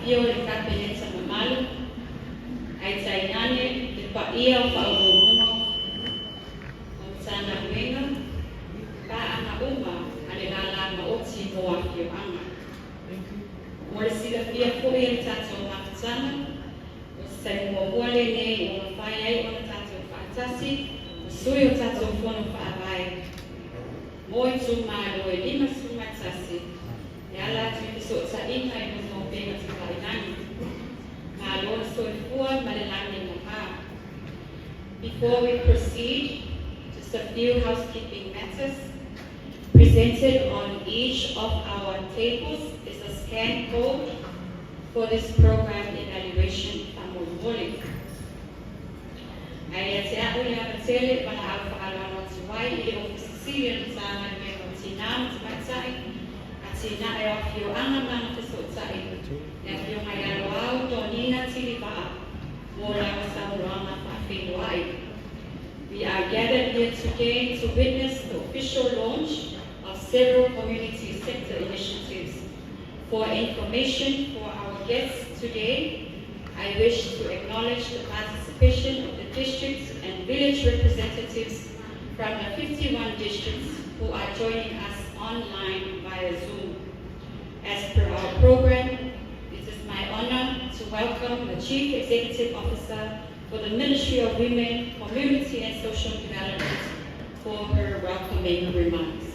Apia le kapeleta mamalu, ai tainane, te paia o whaurungo, o tana wenga, ka ana uma, ale la ma oti mo Apia anga. Mo le sila pia koe le tato makatana, o sai mo wale nei o mawhai ai o na tato whaatasi, o sui o tato whono whaavai. Mo i tu malo e 5 sumatasi, e ala tu i so ta inga i mo pena tu kainani. Malo na so i fua malelani maha. Before we proceed, just a few housekeeping matters. Presented on each of our tables is a scan code for this program evaluation famulmoli. Ai te au le amatele wana au whaalano tuwai i o Sicilian sana me o tinam tumatai a tina e o fio anga mana te sotai e fio mai alo au tonina tilipa mo la Samoa whawhinuai. We are gathered here today to witness the official launch of several community sector initiatives. For information for our guests today, I wish to acknowledge the participation of the districts and village representatives from the 51 districts who are joining us online via Zoom. As per our program, it is my honor to welcome the Chief Executive Officer for the Ministry of Women, Community and Social Development for her welcoming remarks.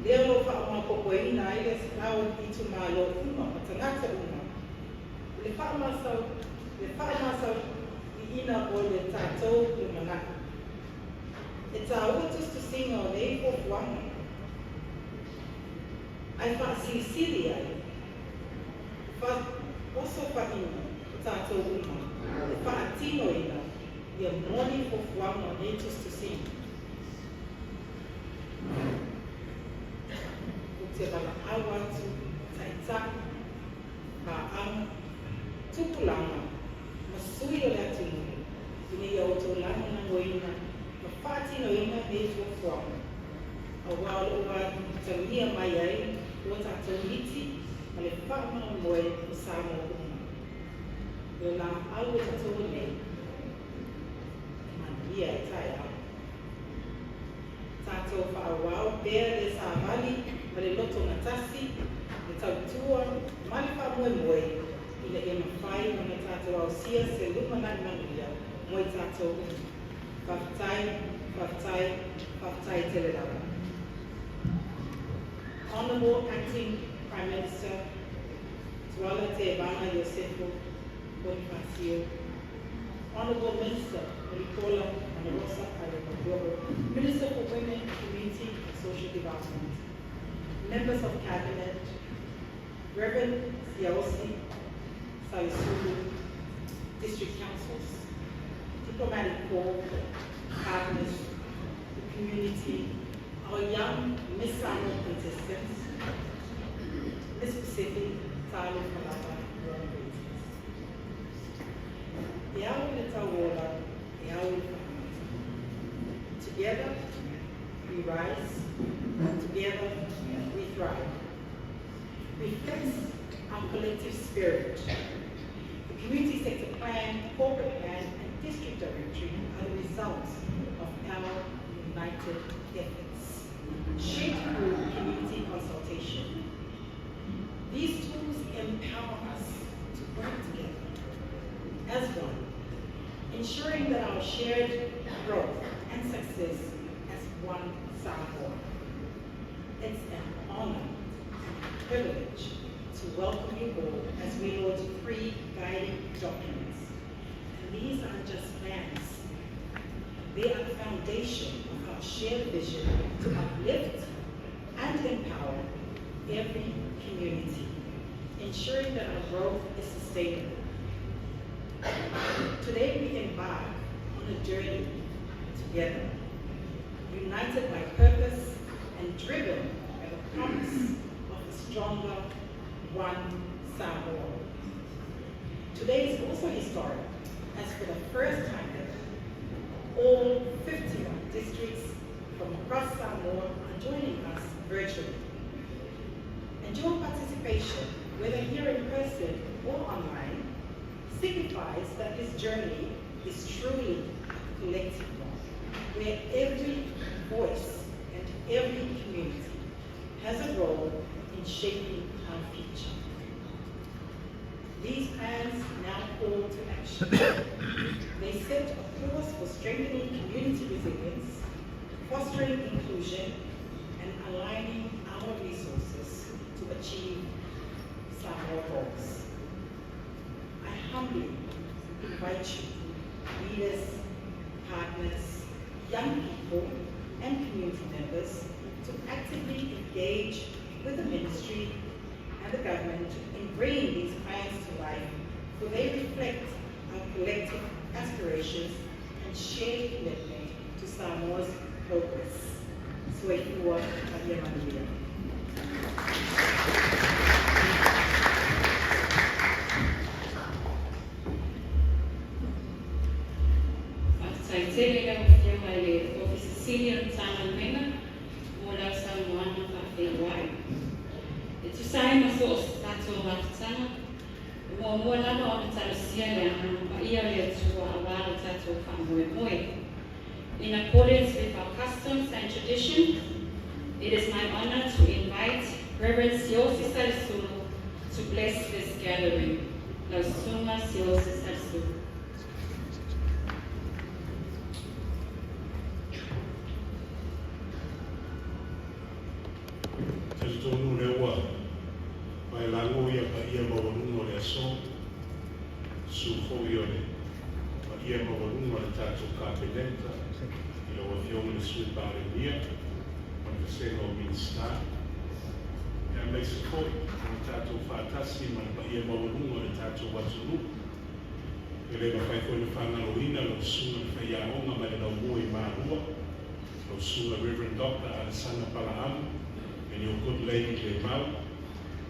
Lea lo wha kokoina I le au I tu malo uma, o tangata uma. Le wha masau I ina o le tātou le manaka. E tā ua tustu singa o nei o wanga. Ai wha silisili ai. Wha oso wha ina o tātou uma. Le wha atino ina ia moni o wanga o nei tustu singa. Te wala awatu, taitaka, pa'anga, tupulanga, masui o le atu nui, ina ia o tō langa na ngoina, ma whāti no ina me fuafuanga. A wālo o taunia mai ai, o tātou iti, ma le whaamana moe o Samoa uma. O la au o tātou nei, ma ia e tai au. Tātou whaawau, pēr le sāwali, ma le loto na tasi, le tautua, ma le wha moe moe, ina e mawhai o na tātou au sia se luma na nanguia, moe tātou unu. Whaftai te rawa. Honourable Acting Prime Minister, Tuala Te Bana Yosefo Bonifacio, Honourable Minister, Nicola Manarosa Kairakagoro, Minister for Women, Community and Social Development, Members of Cabinet, Reverend Siaosi Salisulu, District Councils, Diplomatic Corps, Partners, the community, our young Miss Samoa contestants, Miss Pacific, Talo Kalapa, warm greetings. Together we rise, together we thrive. We fix our collective spirit. The community sector plan, corporate plan, and district directory are the results of our united efforts, shaped through community consultation. These tools empower us to work together as one, ensuring that our shared growth and success as one Samoa. It's an honor and privilege to welcome you all as we launch 3 guiding documents. And these aren't just plans. They are the foundation of our shared vision to uplift and empower every community, ensuring that our growth is sustainable. Today we embark on a journey together, united by purpose and driven by the promise of a stronger one Samoa. Today is also historic, as for the first time ever, all 51 districts from across Samoa are joining us virtually. And your participation, whether here in person or online, signifies that this journey is truly a collective one, where every voice and every community has a role in shaping our future. These plans now call to action. They set a course for strengthening community resilience, fostering inclusion, and aligning our resources to achieve Samoa goals. I humbly invite you, leaders, partners, young people, and community members, to actively engage with the ministry and the government in bringing these plans to life, for they reflect our collective aspirations and shared commitment to Samoa's progress. Soifua Apia. Senior Taman Mena, Mola Samoana Wai. It's a sign of those that's all that Tana. Mola on Tarasiana, Ia to our Tato Family. In accordance with our customs and tradition, it is my honor to invite Reverend Siosi Sarisulu to bless this gathering. Lausuma Siosi Sarisulu. tonu le wa. Pai lango ia pa ia mawalungo le aso. Sufo ione. Pa ia mawalungo le tātou kāpelenta. Ia wa fionga le sui pāre nia. Pa le senga o minsta. Ia mei se koi. Le tātou whātasi ma pa ia mawalungo le tātou watunu. Ele vai pai koe na whangaroina lo sunga na whai aonga mai lau moe mārua. Lo sunga Reverend Dr. Alessandra Palaham. And your good lady le mau.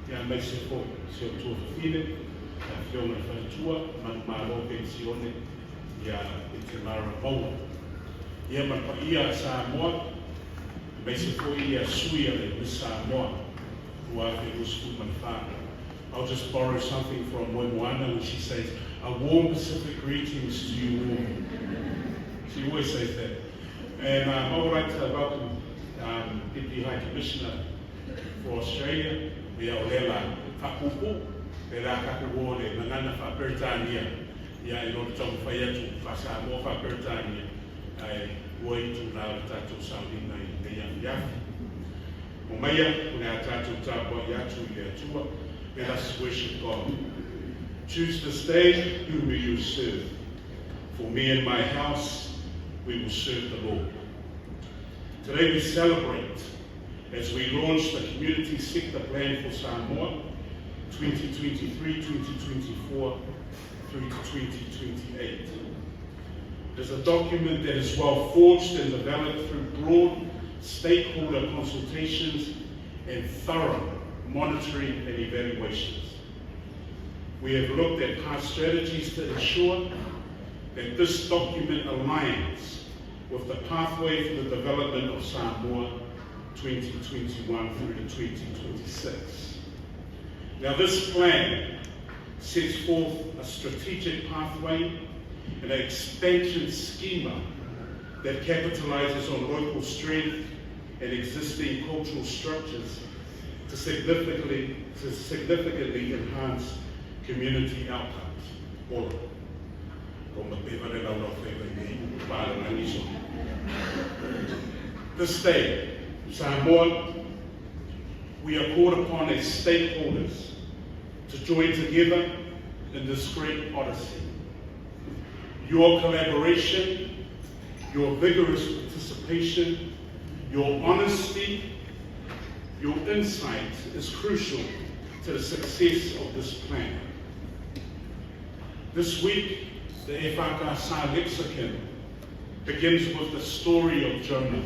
Ia mai se koe se o tua whine. Ia whionga na whaitua. Man māro pensione. Ia e te mara maua. Ia mapa ia Samoa. Mai se koe ia suia le Samoa. Ua e usku man whāna. I'll just borrow something from Moana when she says, a warm Pacific greetings to you all. She always says that. And I would like to welcome Deputy High Commissioner for Australia, Ia Olela Kapupu, e la kakuo le nangana wha Peritania, ia I roto tau whai atu whasa mo wha Peritania, ai ua I tu nā le tātou saurina I te iafi. O maia, kune a tātou tāpua I atu I le atua, let us worship God. Choose this day whom will you serve. For me and my house, we will serve the Lord. Today we celebrate as we launch the Community Sector Plan for Samoa 2023-2024 through to 2028. It is a document that is well forged and developed through broad stakeholder consultations and thorough monitoring and evaluations. We have looked at past strategies to ensure that this document aligns with the pathway for the development of Samoa 2021 through to 2026. Now this plan sets forth a strategic pathway and an expansion schema that capitalizes on local strength and existing cultural structures to significantly enhance community outcomes. Ora, koma pewa le laura whewa nei, wāra naniso. This day, Samoa, we are called upon as stakeholders to join together in this great odyssey. Your collaboration, your vigorous participation, your honesty, your insight is crucial to the success of this plan. This week, the Efakasa lexicon begins with the story of Jonah.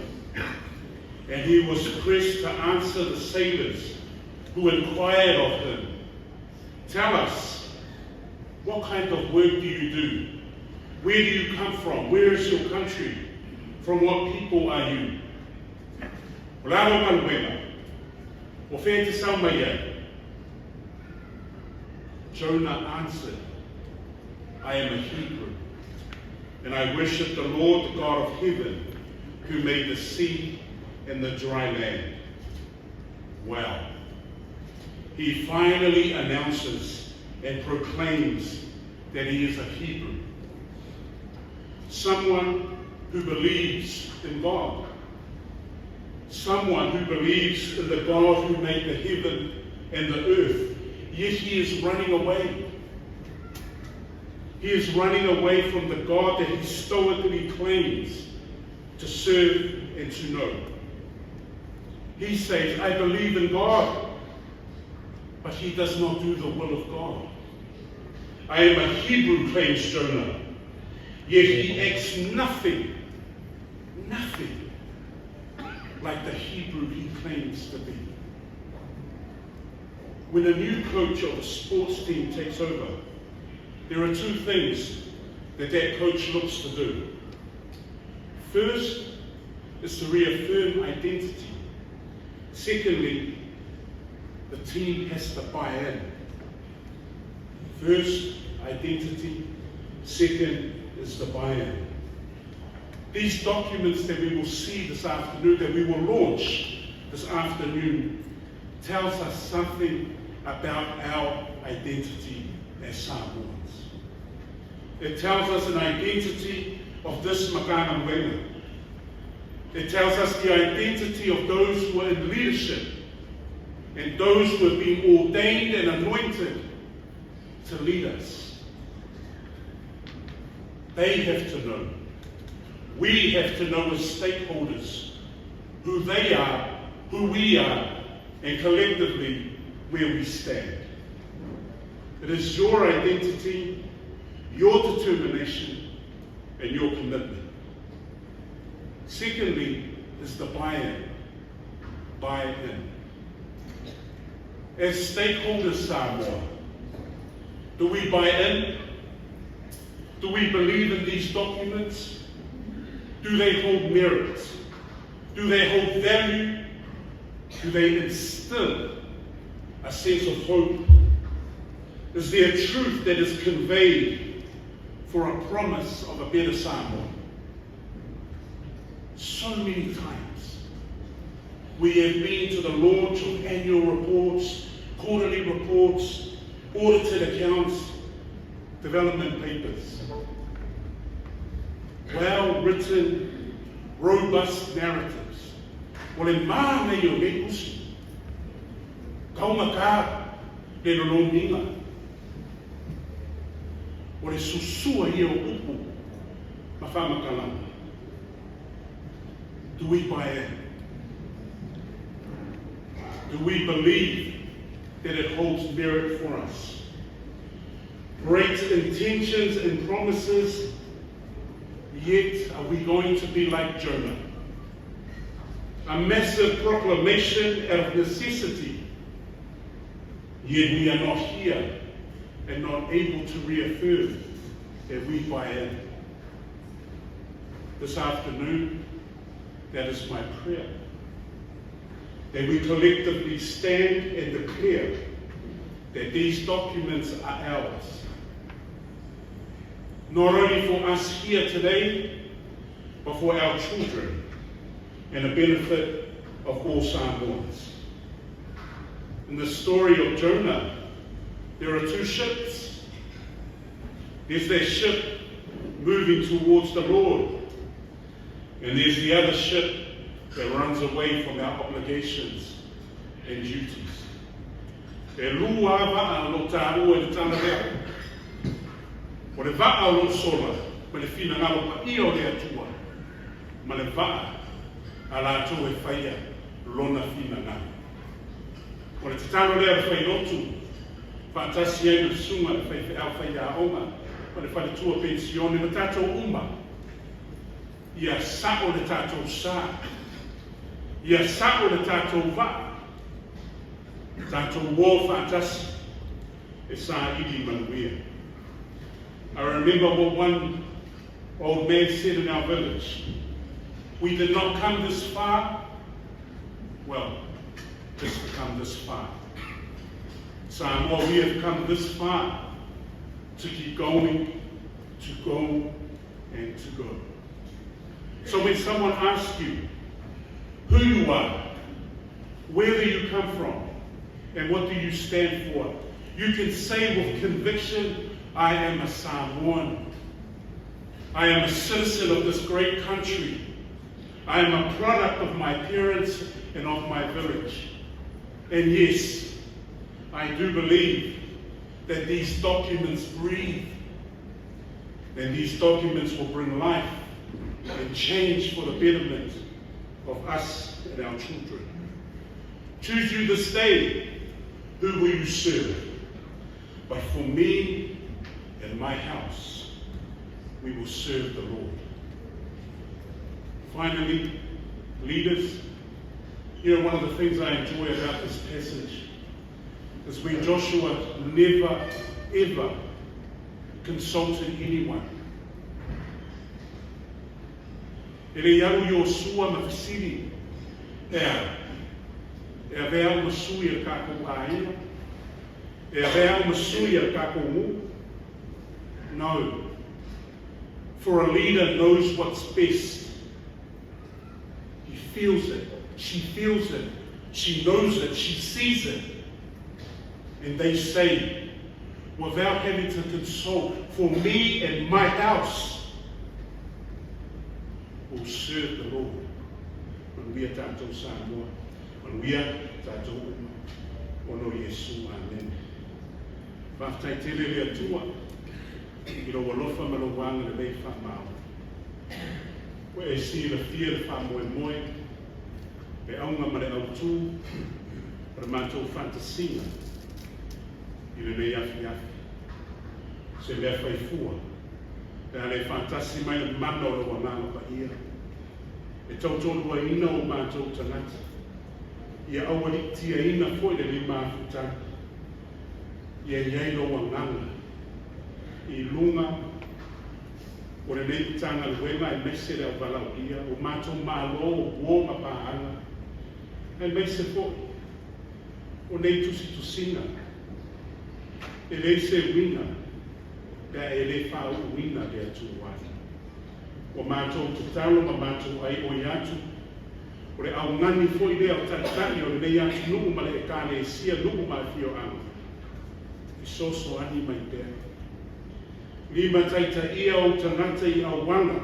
And he was pressed to answer the sailors who inquired of him, tell us, what kind of work do you do? Where do you come from? Where is your country? From what people are you? Jonah answered, I am a Hebrew, and I worship the Lord, the God of heaven, who made the sea and the dry land. Wow. He finally announces and proclaims that he is a Hebrew. Someone who believes in God. Someone who believes in the God who made the heaven and the earth. Yet he is running away. He is running away from the God that he stoically claims to serve and to know. He says, I believe in God, but he does not do the will of God. I am a Hebrew, claims Jonah, yet he acts nothing like the Hebrew he claims to be. When a new coach of a sports team takes over, there are two things that coach looks to do. First is to reaffirm identity. Secondly, the team has to buy in. First, identity. Second is the buy-in. These documents that we will see this afternoon, that we will launch this afternoon, tells us something about our identity as Samoans. It tells us an identity of this Makana Mwena. It tells us the identity of those who are in leadership and those who have been ordained and anointed to lead us. They have to know. We have to know as stakeholders who they are, who we are, and collectively where we stand. It is your identity, your determination, and your commitment. Secondly, is the buy-in. Buy-in. As stakeholders, Samoa, do we buy in? Do we believe in these documents? Do they hold merit? Do they hold value? Do they instill a sense of hope? Is there truth that is conveyed for a promise of a better Samoa? So many times we have been to the launch of annual reports, quarterly reports, audited accounts, development papers. Well-written, robust narratives. Wale maa me yo me usi. Kaunga ka le lo minga. Wale susua ia o upu mawhama kalama. Do we buy in? Do we believe that it holds merit for us? Great intentions and promises, yet are we going to be like Jonah? A massive proclamation out of necessity, yet we are not here and not able to reaffirm that we buy in. This afternoon, that is my prayer, that we collectively stand and declare that these documents are ours. Not only for us here today, but for our children and the benefit of all Samoans. In the story of Jonah, there are two ships. There's that ship moving towards the Lord, and there's the other ship that runs away from our obligations and duties. E lua va'a lo tāua e tana rea. O le va'a lo sola, ma le whina ngalo pa ia o le atua. Ma le va'a a lātou e whaia lona whina ngalo. O le tatano lea whai lotu, whaatasi ai na sunga le whai au whaia a onga, ma le whai tua pensione na tātou uma. Ia sa'o le tātou sā. Ia sa'o le tātou va'a. Tātou wō whaatasi e sā idi manuia. I remember what one old man said in our village. We did not come this far, well, just to come this far. Samoa, we have come this far to keep going, to go, and to go. So when someone asks you who you are, where do you come from, and what do you stand for, you can say with conviction, I am a Samoan. I am a citizen of this great country. I am a product of my parents and of my village. And yes, I do believe that these documents breathe, and these documents will bring life and change for the betterment of us and our children. Choose you this day, who will you serve? But for me and my house, we will serve the Lord. Finally, leaders, you know, one of the things I enjoy about this passage is when Joshua never, ever consulted anyone. E le iau Iosua ma fisiri, e avea masui al kako aina, e avea masui al kako mu. No. For a leader knows what's best. He feels it. She feels it. She knows it. She sees it. And they say, without having to consult, for me and my house will serve the Lord. When we are tātou Samoa. Manuia, tātou ono Yesu, amen. Whaftai tele lea tua, i lo walofa ma lo wanga le mei whamau. Koe e si la fia le whamoe moe, pe aunga ma le autu, para mātou fantasinga, i le nei afi afi. Se lea whaifua, e ale fantasi mai le mana o lo wanganga pa ia. E tautolua ina o mātou tangata, ia awari tia ina foi le lima afutanga. Ia iai lo wanganga, i lunga, o le nei tanga luenga e mese le au walau ia, o mātou mālo o buonga pāanga, e mese foi, o nei tusi tusina, e le se wina, pea e le whau wina le atu wai. O mātou tutalo ma mātou ai o iatu, o le au ngani foi lea o tatani o le nei atu nuku ma le e kāne e sia nuku ma fio anga. I soso ani mai pea. Lima taita ia o tangata i au wanga,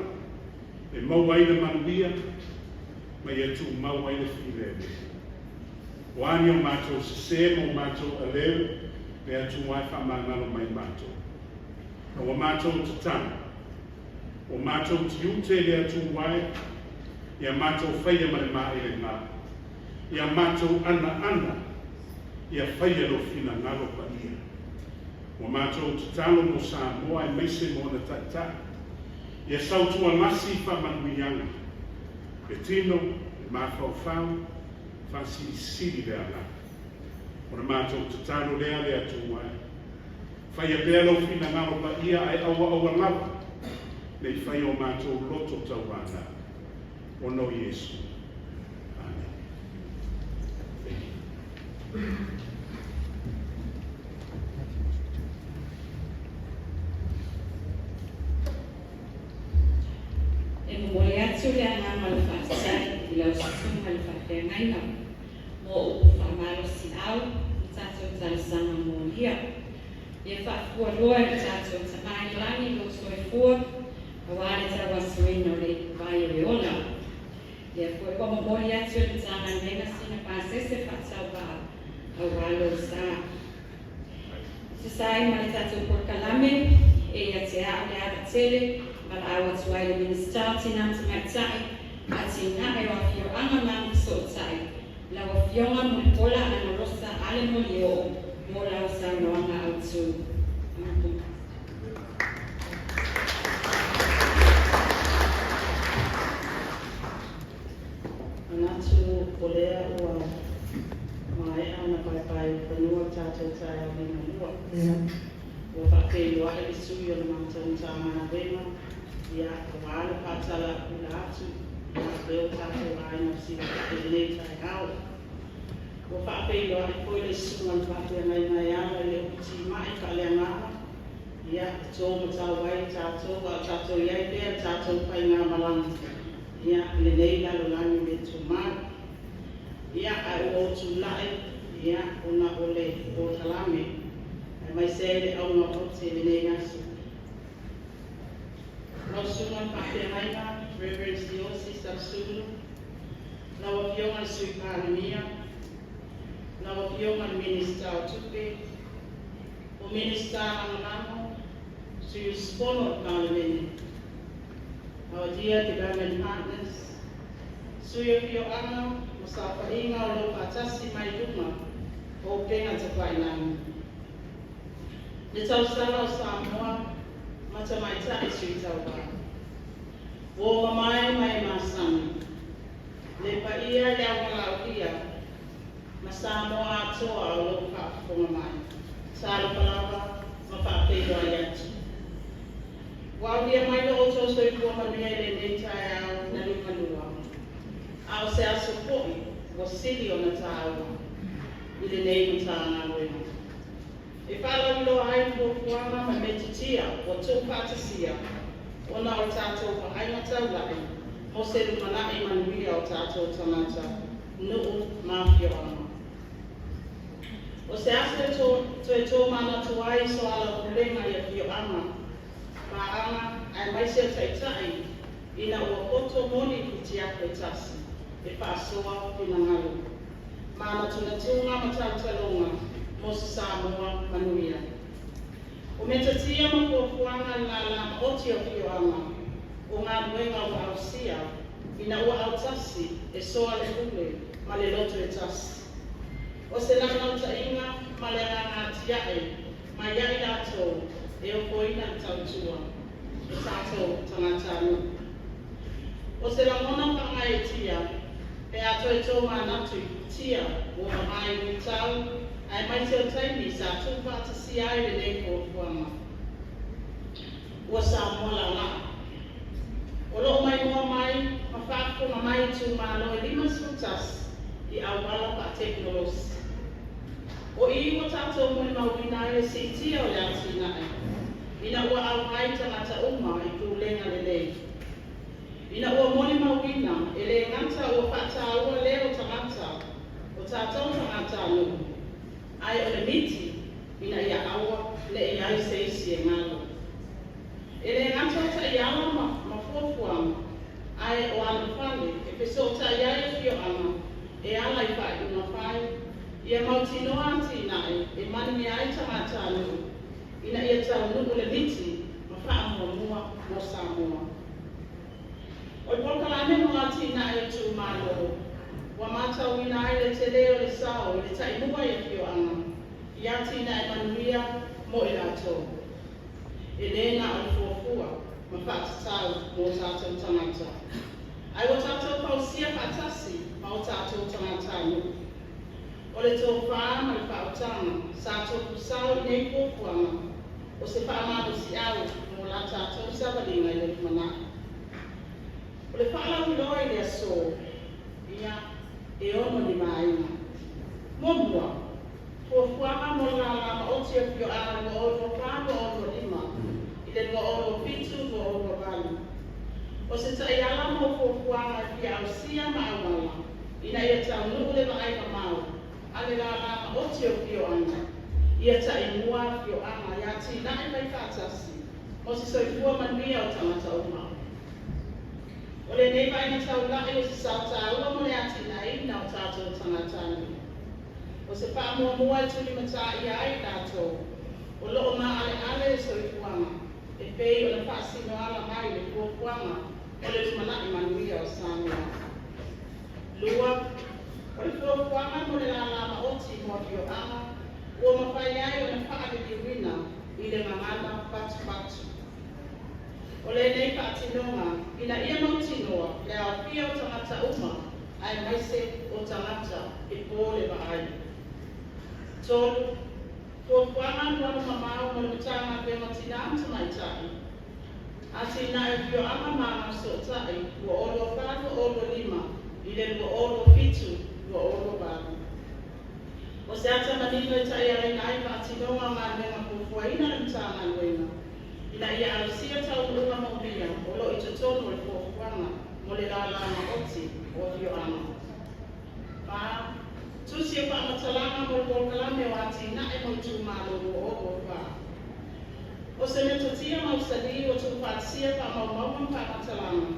e mau aina manuia, ma ia tu mau aina whilele. O ani o mātou sisema o mātou aleu, le atu wai whamangalo mai mātou. O mātou tatana, o mātou tiute le atu wai, ia mātou whaia ma le maa ele ngā. Ia mātou ana, ia whaia lo fina ngalo pa ia. O mātou tatalo mo Samoa e meise mo na tata. Ia sautua ngasi whamanuianga. E tino, e mawhauwhau, whasi siri lea la. O na mātou tatalo lea lea tu wai. Whaia pēa lo fina ngalo pa ia ai awa ngalo. Nei whaia o mātou loto tauana. O no Yesu. Amen. Thank you. Moliatsu le ana malafasai i lau sasum malafafea ngaina mo upu whamalo si au i tātou talasanga mo hia. Ia whaafua loa i tātou tamai lani lo soe fua a wāre tā wasuina o le vai o le ona. Ia fue como moliatsu le tāna mena sina pāsese whaatau wā a wālo sā. Sasai ma le tātou porkalame e ia te a le ara tele but I was why the starting and to my time at na e wa fio anga man so tai la wa fio nga mo pola na rosa ale mo leo mo la sa no anga out to anatu polea o mai ana pai Tanoa tātou tai o mina mua. O whakei loa e sui o na mātou tāmana wema. Ia wāle pātala ula atu, ia reo tātou aina si e nei tai au. O whaapei loa e koe le sunga le whapea mai ana le uti mai ka lea ngāma. Ia tō ma tau wai tātou, wa tātou iai pēr tātou pai ngā malangi. Ia le nei lalo lani le tō mai. Ia ai o tū lai, ia ona ole o talame. E mai se le au ngā ote le nei ngasu. Nau sunga pāpea haina, Reverend Diosi Sapsulu, nau a pionga sui pānemia, nau a pionga minister o tupe, o minister anganamo, sui spono pānemene, nau a dear development partners, sui a pionga, masapa inga o lo pātasi mai dunga, o penga te painani. Le tau sala o Samoa, mata mai tai sui tau wā. Wo mamai mai masani. Le pa ia le awala o ia. Ma Samoa atoa o lo whaafonga mai. Sālo palawa, ma whaapeido ai atu. Wawia mai lo o tō soi kua manuia le nei tai au na lumalua. Ao se aso poi, wa sili o na tāua. I le nei mutanga wena. E whala lo ai mo kuanga ma me titia o tō pātasia o na o tātou pa aina taulai mo se lumanai manuia o tātou tangata nuu mafio ana. O se ase e tō mana tu ai so ala ulenga i a fio ana pa ana ai mai se taitai ina ua koto moni ki tiako e tasi e whaasoa pina ngalu. mana tunatunga matautalonga mo Samoa manuia. O me tatia makuafuanga la oti o fioanga, o ngā nuenga o ausia, ina ua autasi e soa le hule ma le loto e tasi. O se langa o tainga ma le ngā tiae, ma iai lato e o koina tautua, e tato tangatanu. O se langona panga e tia, e ato e tō manatu tia o mai o tau, ai mai te o taimi sa tūpa ata si ai le nei kōpuanga. Ua Samoa la ngā. O loo mai mua mai, ma whāko ma mai tū mālo e 5 skutas i au wala pa teknolosi. O i ua tātou mui mawina e si tia o le atina e. Ina ua au mai tangata uma i kūlenga le lei. Ina ua moni mawina e le ngata ua whata ua leo tangata o tātou tangata anu. Ai o le miti ina ia aua le i ai se isi e ngalo. E le ngata o ta i ala ma fuafuanga ai o anu whale e peso o ta i ai fio ana e ala i whai una whai. Ia mauti noa tina e mani ni ai tangata anu. Ina ia tau nuku le miti ma wha mua mo Samoa. O i pokalame mga tina e tū mālo, wa mātau ina ai le te leo le sao i le tainua i fio anga, i a tina e manuia mo i lato. E lena o fuafua, ma whaatatau mo tātou tangata. Ai o tātou pausia whaatasi, ma o tātou tangata nuku. O le tō whaa ma le whaotanga, sa tō kusau i nei fuafuanga, o se whaamano si au mo la tātou sawalinga i le manaki. O le whaalau loa i le aso, ia e ono ni maina. Momua, fuafuanga mo la lama o tia fio ana mo ono pāmo ono lima, i le mo ono pitu mo ono vali. O se tai ala mo fuafuanga fia au sia ma awala, ina ia tau nuku le maai mamau, ale la lama o tia fio ana, ia tai mua fio ana, ia ti nai mai whaatasi, o se soifua manuia o tangata umau. O le nei vai na tau lai o se sauta ua mo le ati nei na o tātou tangatanu. O se wha mua mua e tuli mata i ai tātou. O loo ma ale ale e soifuanga. E pei o le whaasino ala mai le fuafuanga o le tumanaki manuia o Samoa. Lua, o le fuafuanga mo le lalama oti mo fio ama, ua mawhai ai o le whaale di wina i le ngangana patu patu. O le nei whaatinonga, ina ia mautinoa le Apia o tangata uma ai maise o tangata e pōle maai. Tolu, fuafuanga nuanu mamau mo le mutanga pe matina anta mai tai. Ati na e fio ama mama so tai, ua olo whāno olo 5, i le ua olo fitu, ua olo wāno. O se ata manino e tai ai nai whaatinonga ma nenga fuafuaina le mutanga nuena. Ina ia alusia tau unga maumia, o lo i tutono le fuafuanga, mo le lalama oti o fio ana. Pā, tusi e whaamatalanga mo le polkalame o ati na e mo tu malo o o wha. O se me totia mausali o tu whaatsia whaamaumauman whaamatalanga.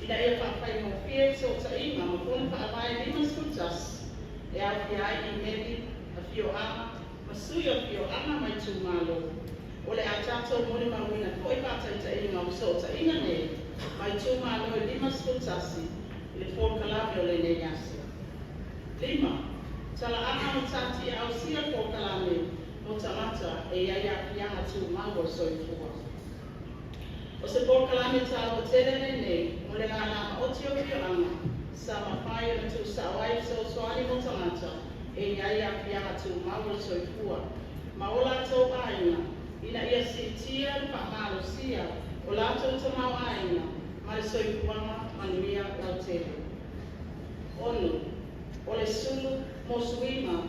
Ina ia whaapai mo fie te o taima, mo kone whaamai 5 skutas, e au ki ai i meri a fio ana, ma sui o fio ana mai tu malo. O le a tātou mone mawina ko e pātaita i ngā uso ta inga nei, mai tū mālo e 5 skutasi i le fōkalame o le nei ase. 5. Tala ana o tāti au sia fōkalame no tamata e iaia pianga tū mālo soifua. O se fōkalame tālo tere nei, mo le ngānama o tio fio anga, sa mawhai o tū sawai so soani mo tamata e iaia pianga tū mālo soifua. Ma o lātou aina, ina ia sitia le whaamalo sia o lātou tamau aina ma le soifuanga manuia lautele. Ono, o le sulu mo suima,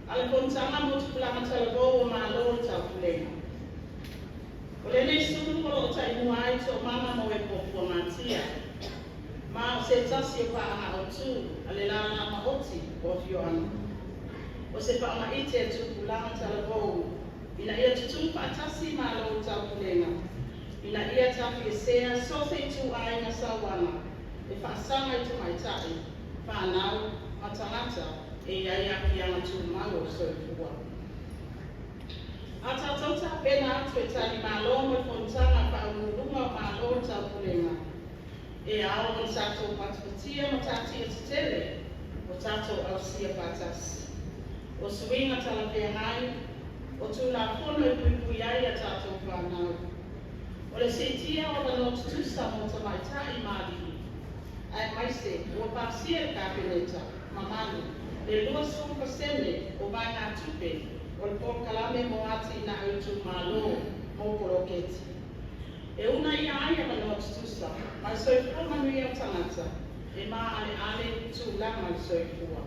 ale kontanga mo tupulanga talabo o malo o taupulenga. O le nei sulu kolo o taimua ai to mama mo e popua matia, ma o se tasi o whaanga o tū, ale lana ma oti o fio ana. O se whaama ite e tupulanga talabo ina ia tutu whaatasi malo o taupulenga. Ina ia tafi e sea so se tu aina sawana e whaasanga i tu mai tai, whanau, matangata, e ai aki anga tū mau o soifua. A tātou tā pena atu e tani mālo me fontana pa urunga mālo tau purenga. E ao o tātou patupatia ma tātia titele o tātou ausia patas. O suinga tala pia ngai, o tūna pono e puipui ai a tātou whanau. O le setia o la notu tusa mo ta mai tai mālihi. Ai mai se, o pasia e kāpeneta, mamani, le lua sumpa sene o mai ngā tupe, o le pōkalame mo ati na autu mālo mo poroketi. E una ia ai a notu tusa, mai soifua manui au tangata, e mā ale tū lama le soifua.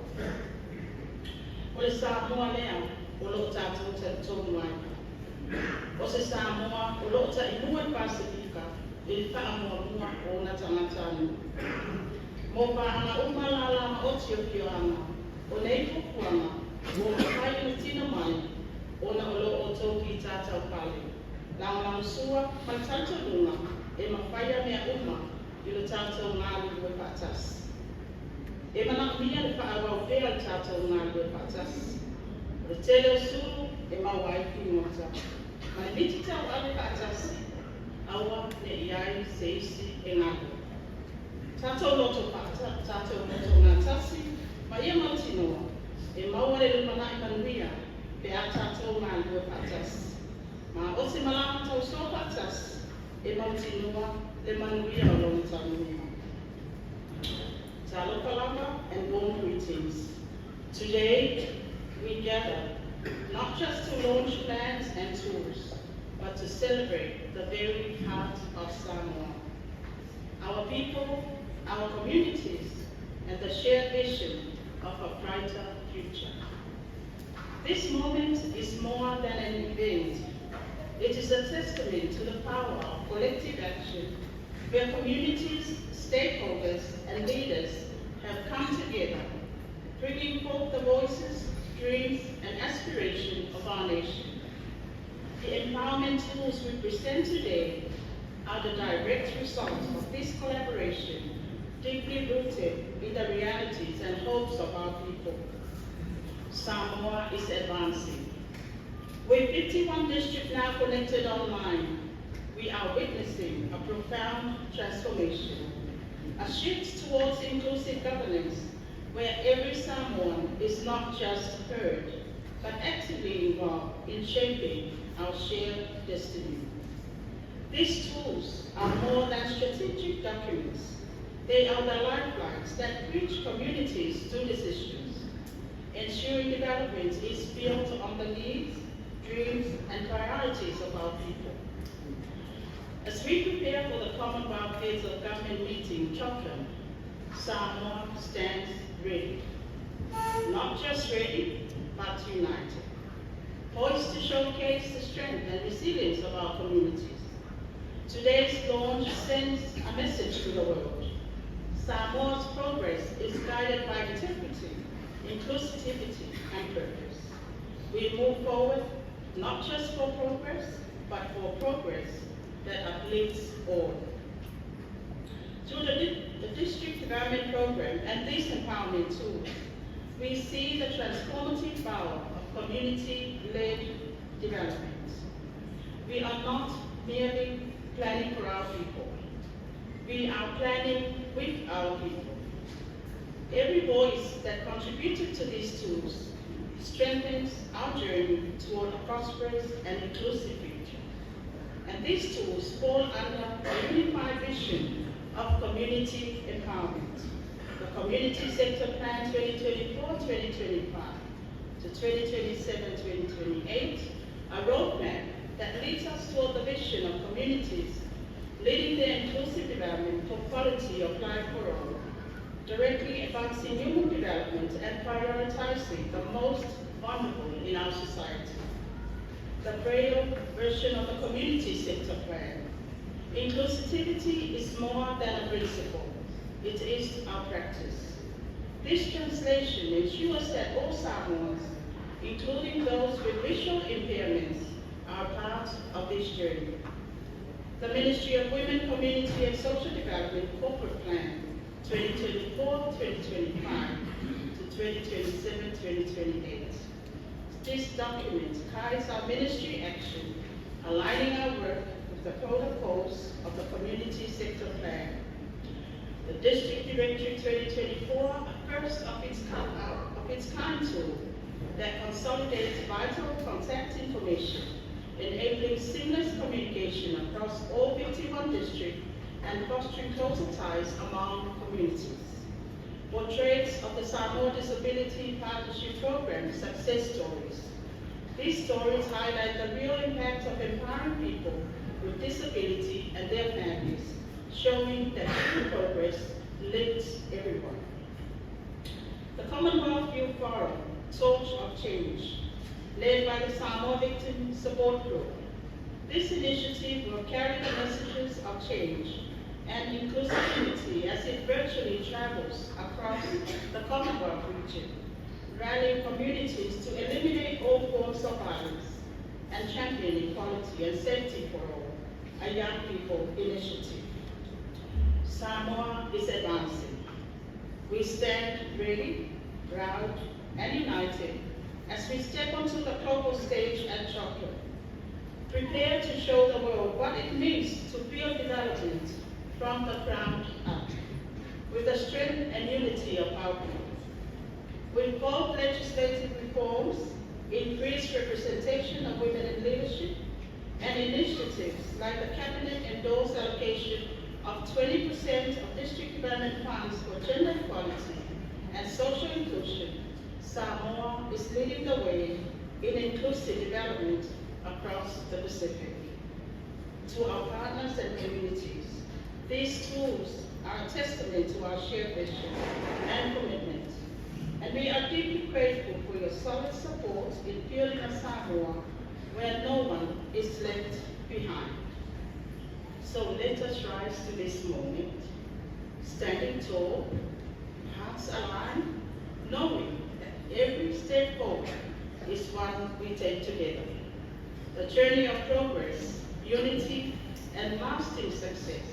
O le Samoa lea, o lo tātou te tonu ai. O se Samoa, o lo ta inua i Pasifika, e le whaamua o na tangata anu. Mo pāhanga umalala ma o tiohioanga, o nei pupuanga, o kai na tina mai, o na olo o tōki tātou pale. Langalang sua, ma tātou lunga, e mawhaia mea uma, i lo tātou ngālu ue patas. E mana mia le whaawau whea le tātou ngālu ue patas. Le tele o suru, e mawai ki ngota. Ma le miti tau ale patas, aua ne iai se isi e ngālu. Tātou loto pata, tātou loto ngātasi, ma ia mautinoa, e maua le lumana i manuia, pe a tātou ngālu ue patas. Ma o se malama tau so patas, e mautinoa le manuia o longa tanuia. Talo kalama and warm greetings. Today, we gather not just to launch plans and tours, but to celebrate the very heart of Samoa. Our people, our communities, and the shared vision of a brighter future. This moment is more than an event. It is a testament to the power of collective action, where communities, stakeholders, and leaders have come together, bringing forth the voices, dreams, and aspirations of our nation. The empowerment tools we present today are the direct result of this collaboration, deeply rooted in the realities and hopes of our people. Samoa is advancing. With 51 districts now connected online, we are witnessing a profound transformation, a shift towards inclusive governance where every Samoan is not just heard, but actively involved in shaping our shared destiny. These tools are more than strategic documents. They are the lifelines that bridge communities to decisions, ensuring development is built on the needs, dreams, and priorities of our people. As we prepare for the Commonwealth Heads of Government meeting, Chokran, Samoa stands ready. Not just ready, but united. Poised to showcase the strength and resilience of our communities. Today's launch sends a message to the world. Samoa's progress is guided by integrity, inclusivity, and purpose. We move forward not just for progress, but for progress that uplifts all. Through the district development program and these empowerment tools, we see the transformative power of community-led development. We are not merely planning for our people. We are planning with our people. Every voice that contributed to these tools strengthens our journey toward a prosperous and inclusive future. And these tools fall under a unified vision of community empowerment. The Community Sector Plan 2024-2025 to 2027-2028, a roadmap that leads us toward the vision of communities leading their inclusive development for quality of life for all, directly advancing human development and prioritizing the most vulnerable in our society. The Braille version of the Community Sector Plan. Inclusivity is more than a principle, it is our practice. This translation ensures that all Samoans, including those with visual impairments, are part of this journey. The Ministry of Women, Community and Social Development Corporate Plan 2024-2025 to 2027-2028. This document guides our ministry action, aligning our work with the protocols of the Community Sector Plan. The District Directory 2024, a first of its kind tool that consolidates vital contact information, enabling seamless communication across all 51 districts and fostering closer ties among communities. Portraits of the Samoa Disability Partnership Program success stories. These stories highlight the real impact of empowering people with disability and their families, showing that human progress lifts everyone. The Commonwealth Youth Forum, Torch of Change, led by the Samoa Victim Support Group. This initiative will carry the messages of change and inclusivity as it virtually travels across the Commonwealth region, rallying communities to eliminate all forms of violence and champion equality and safety for all, a young people initiative. Samoa is advancing. We stand ready, proud, and united as we step onto the global stage at Tokyo, prepared to show the world what it means to build development from the ground up, with the strength and unity of our people. With both legislative reforms, increased representation of women in leadership, and initiatives like the Cabinet-endorsed allocation of 20% of district development funds for gender equality and social inclusion, Samoa is leading the way in inclusive development across the Pacific. To our partners and communities, these tools are a testament to our shared vision and commitment, and we are deeply grateful for your solid support in building a Samoa where no one is left behind. So let us rise to this moment, standing tall, hearts aligned, knowing that every step forward is one we take together. The journey of progress, unity, and lasting success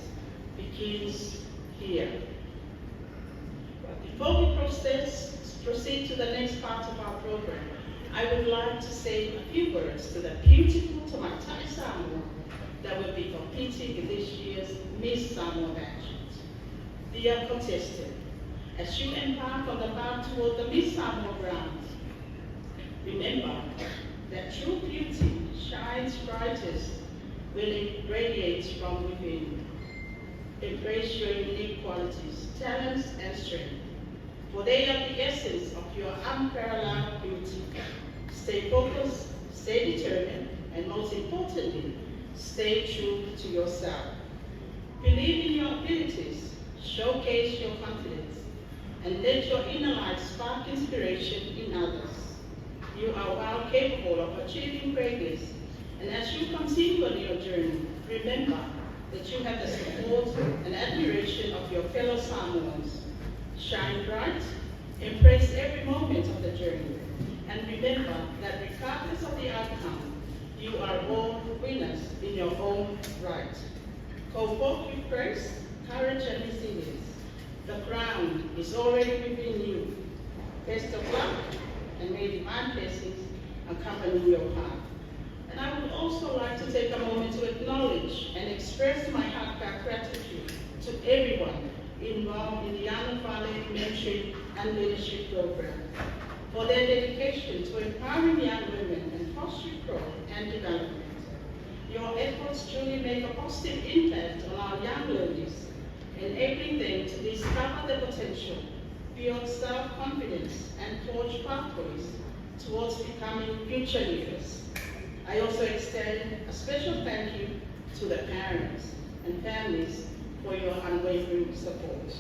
begins here. But before we proceed to the next part of our program, I would like to say a few words to the beautiful Tamatai Samoa that will be competing in this year's Miss Samoa pageant. Dear contestant, as you embark on the path toward the Miss Samoa grounds, remember that true beauty shines brightest when it radiates from within. Embrace your unique qualities, talents, and strength, for they are the essence of your unparalleled beauty. Stay focused, stay determined, and most importantly, stay true to yourself. Believe in your abilities, showcase your confidence, and let your inner light spark inspiration in others. You are well capable of achieving greatness, and as you continue on your journey, remember that you have the support and admiration of your fellow Samoans. Shine bright, embrace every moment of the journey, and remember that regardless of the outcome, you are all winners in your own right. Go forth with grace, courage, and resilience. The crown is already within you. Best of luck, and may divine blessings accompany your path. And I would also like to take a moment to acknowledge and express my heartfelt gratitude to everyone involved in the Young Family Mentoring and Leadership Program for their dedication to empowering young women and fostering growth and development. Your efforts truly make a positive impact on our young learners, enabling them to discover their potential, build self-confidence, and forge pathways towards becoming future leaders. I also extend a special thank you to the parents and families for your unwavering support.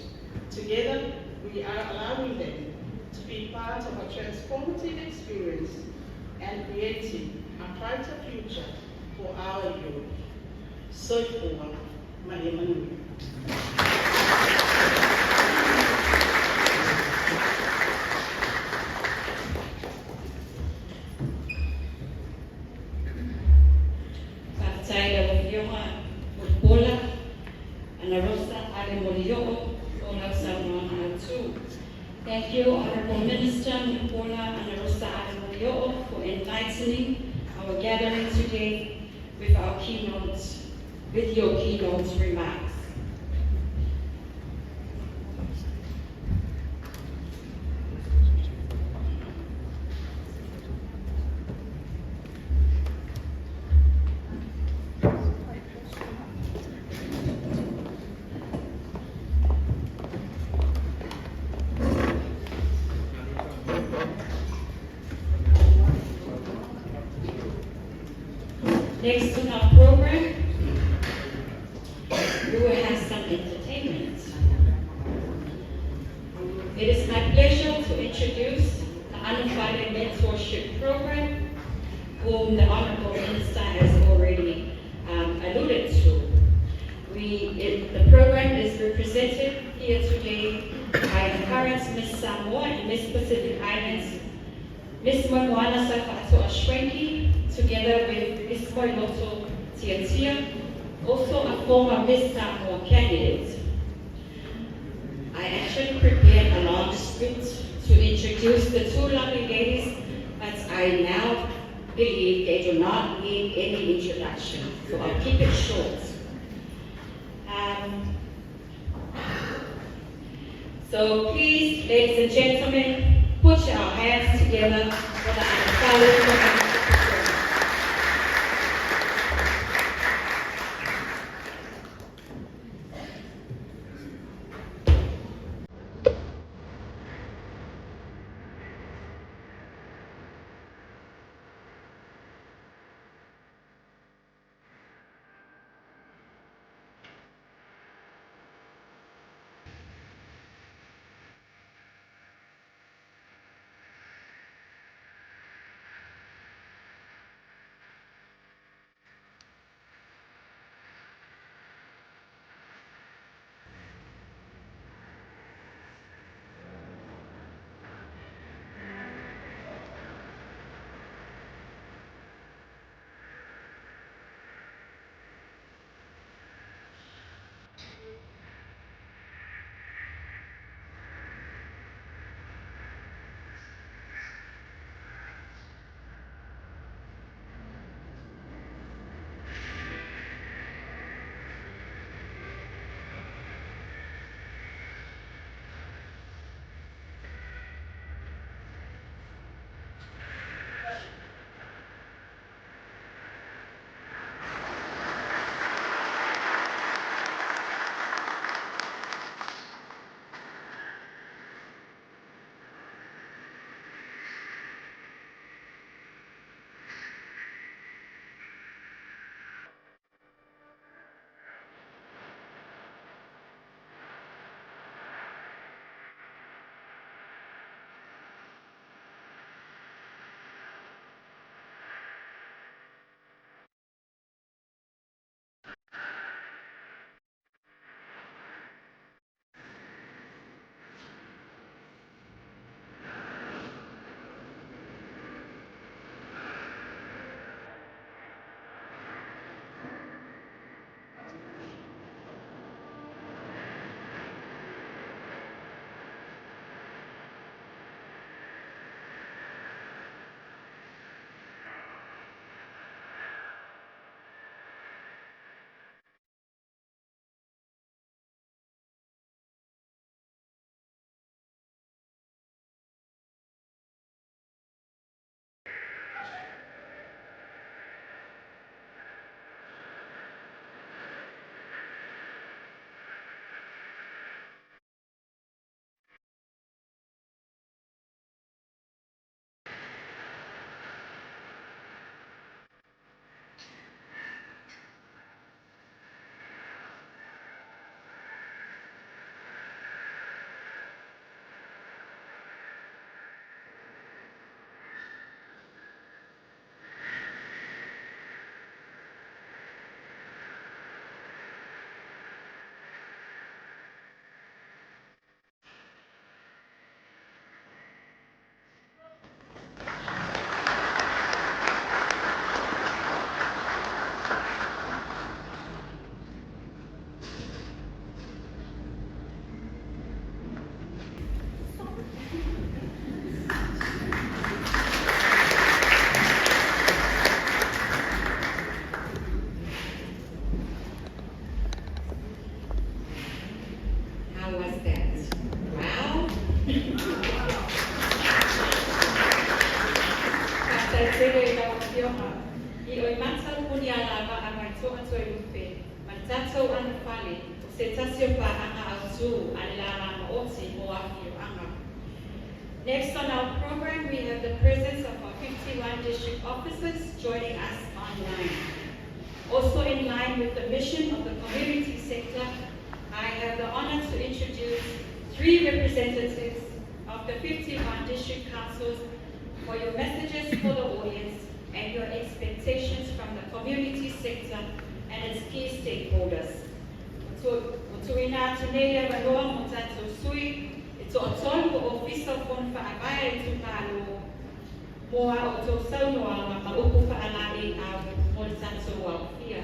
Together, we are allowing them to be part of a transformative experience and creating a brighter future for our youth. Soifua Mahimanu. Thank you, Honorable Minister Nicola Anarosa Ademoyo, for enlightening our gathering today with your keynote remarks. Next on our program, we will have some entertainment. It is my pleasure to introduce the Unfunded Mentorship Program, whom the Honorable Minister has already alluded to. The program is represented here today by the current Miss Samoa and Miss Pacific Islands, Miss Moana Safato Ashwenki, together with Miss Moiloto Tiatia, also a former Miss Samoa candidate. I actually prepared a long script to introduce the two lovely ladies, but I now believe they do not need any introduction, so I'll keep it short. So please, ladies and gentlemen, put your hands together for the unfolded program. Kata tere i lau whionga. I oi matau puni ala wa angai toa toi uwhi. Man tatou ana whale o se tasio pa anga au tū ane la rama oti mo ahi o anga. Next on our program, we have the presence of our 51 district officers joining us online. Also in line with the mission of the community sector, I have the honor to introduce 3 representatives of the 51 district councils for your messages for the audience and your expectations from the community sector and its key stakeholders. Tuina tunea wanoa mo tatou sui, ito o tolu o ofisa pon whaakaya i tukalo moa o tō saunoa ma maupu whaalari au mo tatou au fia.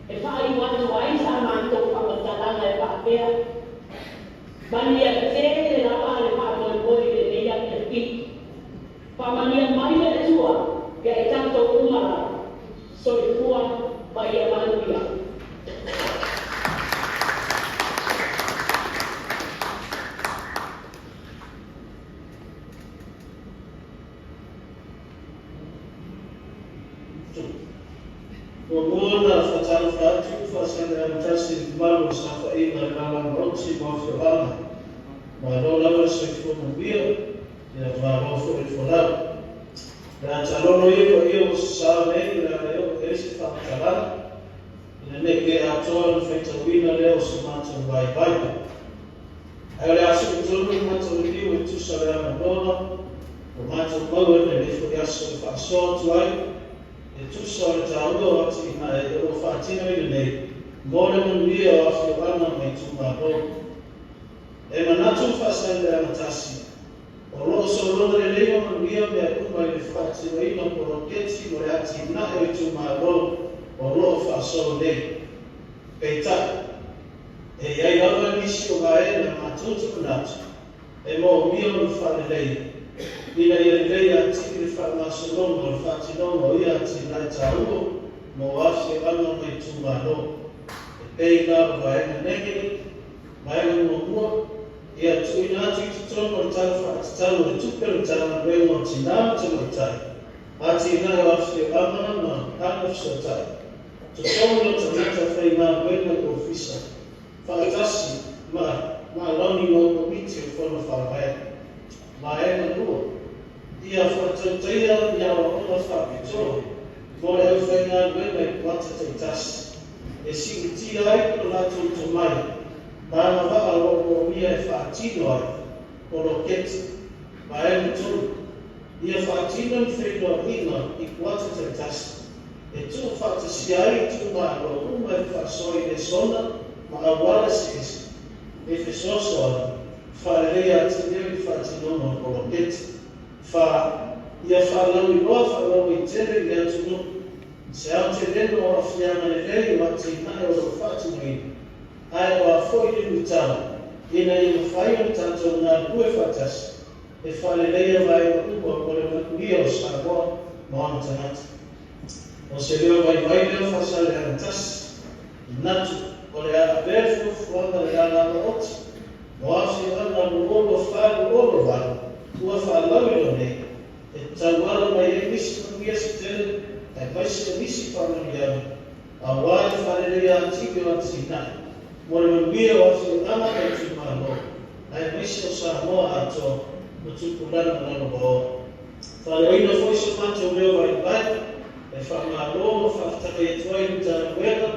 E whai watu ai sa mātou whakataranga e Mania te na pale pa mo le le ya te pa mania mai le tua ke e tanto umara so i tua pa ia manuia. Wabona fatalo fatu fasana mtasi malo safa ina kala roksi mafirana marola wasifo mbio ya marofo ifola na talono hiyo sawa ina leo esi fatala ina meke atol feta wina leo sumata bye ayole asukutulu mata wili wetu sala marola mata mawe na lifo yaso faso tuai tu sort out ati na o fatina ile ngone mundia afirana metumaro e manatu fasanda matasi olo solo le leo mundia be kuma ile fatina ile poroketi mo ati na metumaro olo faso de peta e ai ava nisio gae na matutu natu e mo mio falei ina ia ati farmasono fatino ia ati na tauo mo afi ana mai tumano e ka vai nege mai mo ia tuina ati tutono tafa talo tupelo talo remo tina tutai ati na afi ana na ana sotai tutono tata feina wena ofisa fatasi ma loni mo miti fono fa vai na no ia whatatea ia ona whapito mo e whainga wene watatetas e singi ai ko lato to mai mana waka loko ia e whatino ai o roketi ma e mutu ia whatino mwhino ina I watatetas e tu whatasi ai tu ma lo uma e whasoi e sona ma a wala sis e whesoso ai whaerea te neu whatino no o roketi fa ia falau I loa falau I tere I atu se au te reno a whiana e rei o ati nai o ro whatu mei ai o a foi I utau ina I ma whai o tato ngā kue whatas e whale leia vai o ua kore makuia o Samoa ma ona tanata o se leo vai leo whasale ana tas natu o le a berfu fuanga le ana ma oti mo afi ana luolo whalu olo whalu ua whaalawi o nei, e tauara mai e misi manuia si tele, e maisi o misi whanau iau, a wāi whanere a tiki o ati nai, mo le manuia o afi ana e tu mano, e maisi o Samoa ato, o tuku lana lana bao. Whaleoina foi so mato leo vai, e whamalo o whaftaka e tuai ni tāna wena,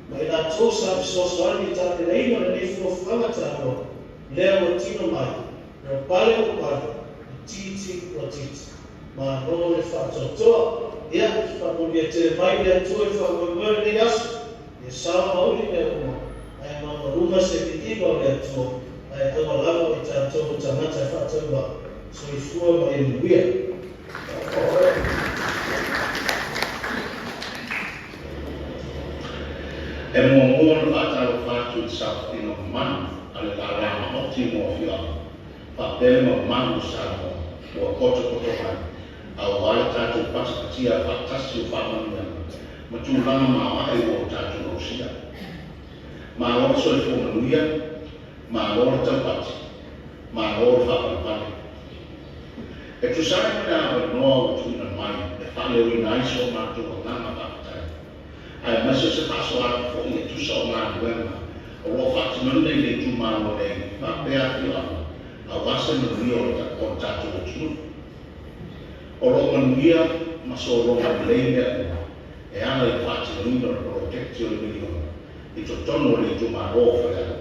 ma I nā tōsa apisoso ani tāne reino le neifo whangatano, lea o tino mai, no pale o pale, titi o titi. Ma no le whatotoa, ia, whamonia te mai lea tue whamamere ni asu, e sao mauri me uma, ai mamaruma se ki iwa lea tua, ai awa lava I tātou tangata whataua, so I fua mai e nuia. E mua mua whātaro whātu I South Ino Manu, ale la rama oti mua whia. Whapele ma manu Samoa, ua koto hai. Au wale tātou pasakatia whātasi o whamania, ma tūranga mā wae o tātou rosia. Mā lora soi whomanuia, mā lora taupati, mā lora whapalapane. E tu sāi mea o noa o tūna mai, e whale ui naiso mātou o ngama whakatai. Ai masa se paso atu fo I tu sa o ngā duenga, o lo whatimanu nei le tu mālo nei, whapea whilama. A wasa manuia o tātou o tunu. O lo manuia ma so lo manuia e ana I whati manuia o protectio I miliona. I to tono le tu maro whakara.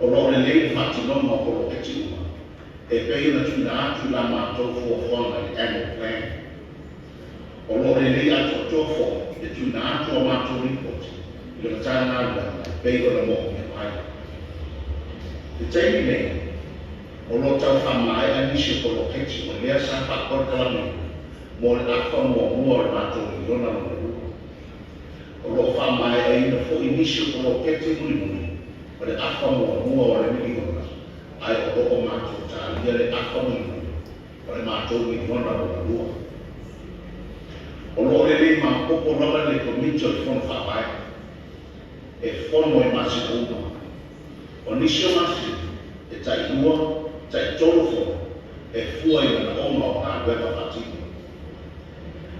O lo le le whati noma o protectio uma. E pei na tuna atu la mātou fuafuanga I annual plan. O lo le le atu tofo e tuna atu o mātou report. I le tāna ala pei o na mo me pai. E teini nei, o lo tau whamai a nisi ko lo keti o lea sa whakor kalame mo le akwa mua le mātou I yona no le rua. O lo whamai a ina fo I nisi ko lo keti muni o le afa mua o le miliona, ai o loko mātou tālia le afa mua, o le mātou miliona o le lua. O lo le lei māpoko lava le komiti o le fono whawai, e fono e masi uma. O nisi o masi, e tai lua, tai tolo fono, e fua i mana oma o ngā weba patini.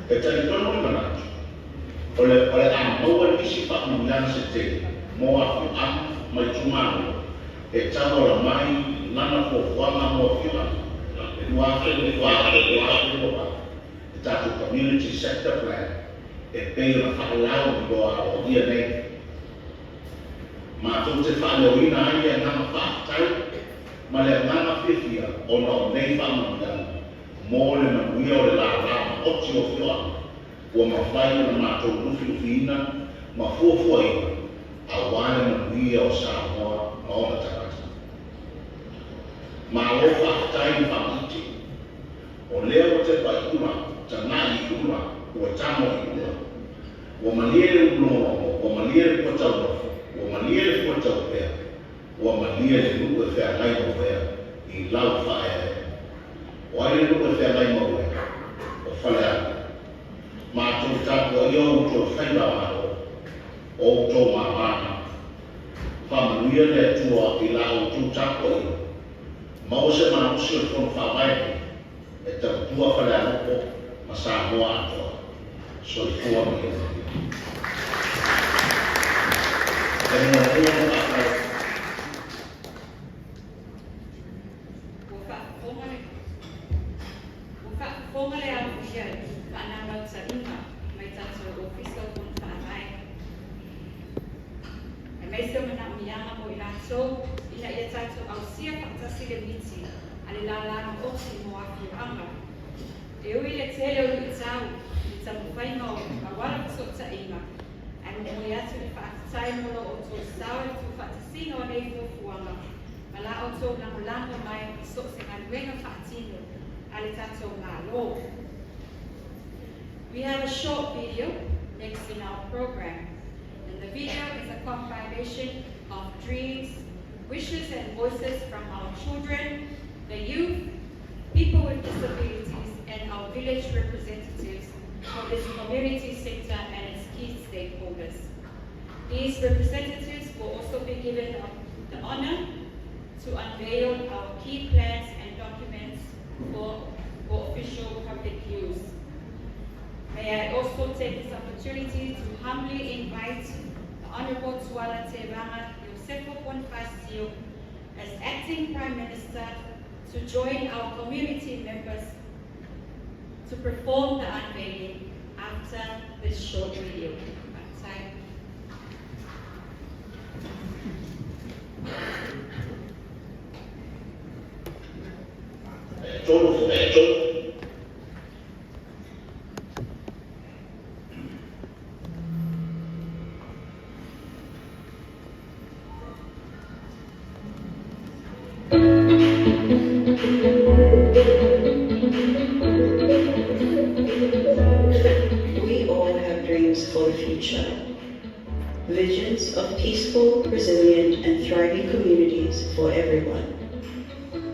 E tai tono i manatu, o le amaua nisi whakamungiana se te, mo afu ama mai tumano, e tano la mai nana ko wanga mo fiwana, e nuake le waka, e tatu community sector plan, e pei la whakalau i loa o ia nei. Mātou te whaaleoina ai e ngama whakatai, ma le ngama whiwhia o na o nei whakamungana, mō le manuia o le la oti o whiwana, ua mawhai o na mātou ruwhiwhina, ma fuafuaina, a wane manuia o Samoa ma o na tangata. Ma lo whakatai ni whamiti, o leo te paikura, ta nai ikura, ua tamo ikura, ua maniere ulomo, ua maniere kotaunofu, ua maniere kotau pea, ua maniere luku e whea ngai mo whea, i lau whae. O aere luku e whea ngai mo whea, o whale ana. Mātou tāpua i au tō whaira maro, o tō māwana. Whamanuia le tua i lau tū tāpua i. Mause māusi o tōna whawai, e tau tua whale anoko, ma Samoa atoa. So i fua mi e We have a short video next in our program, and the video is a compilation of dreams, wishes and voices from our children, the youth, people with disabilities, and our village representatives of this community sector and its key stakeholders. These representatives will also be given the honor to unveil our key plans and documents for official public use. May I also take this opportunity to humbly invite the Honorable Tuala Tevanga Yosefo Bonifasio as Acting Prime Minister to join our community members to perform the unveiling after this short video. We all have dreams for the future. Visions of peaceful, resilient, and thriving communities for everyone.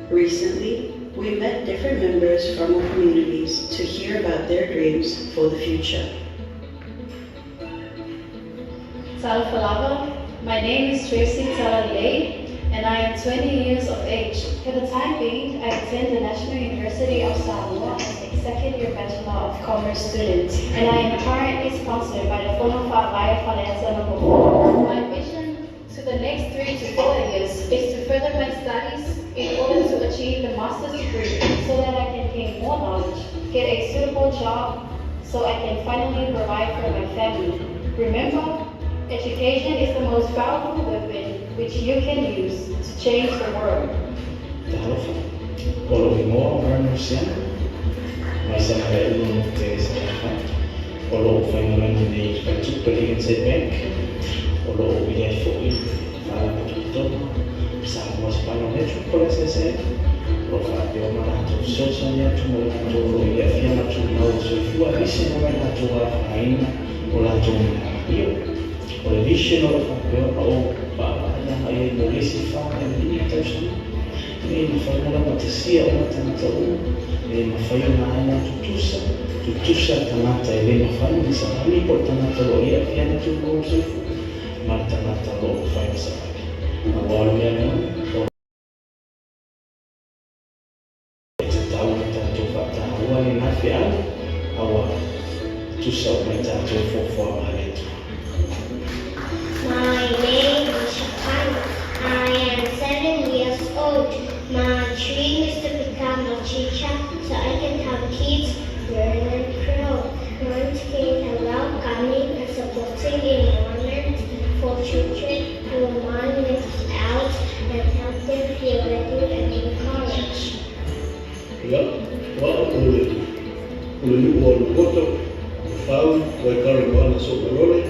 Recently, we met different members from our communities to hear about their dreams for the future. Salafalava, my name is Tracy Talalei, and I am 20 years of age. For the time being, I attend the National University of Samoa as a second year Bachelor of Commerce student, and I am currently sponsored by the Fono Whaia Whaleata No. 4. My vision to the next 3 to 4 years is to further my studies in order to achieve the master's degree so that I can gain more knowledge, get a suitable job, so I can finally provide for my family. Remember, education is the most powerful weapon which you can use to change the world. Talofa, olo i moa o rana siana, mai sana kai uno mo te sa olo o whaingamani nei Pachupali and State Bank, olo o ia fōi, whala na ki tōna, Samoa Spano Metropolis SA, olo whape o marato sosa ni atu mo lato olo ia whiana tu nau soifua risi na mai lato a whaina o lato mo Apia. O le vision o le whape o paa ia ai mo lesi fa ni tausa e ma fai mo te sia o tana tau e ma fai na ana tutusa tanata e le ma fai ni sa ni por tanata lo ia ia na tu mo se ma tanata lo fai sa ma wala ia no te tau ta tu fa ta wa ni na fi au awa tu sa o mai ta tu fo ale. My name is Shakana. I am 7 years old. My dream is to become a teacher so I can help kids learn and grow. Learn to create a welcoming and supporting environment for children who want to miss out and help them feel valued and encouraged. Yeah, well, ule o koto, fau, o kare wana so barole.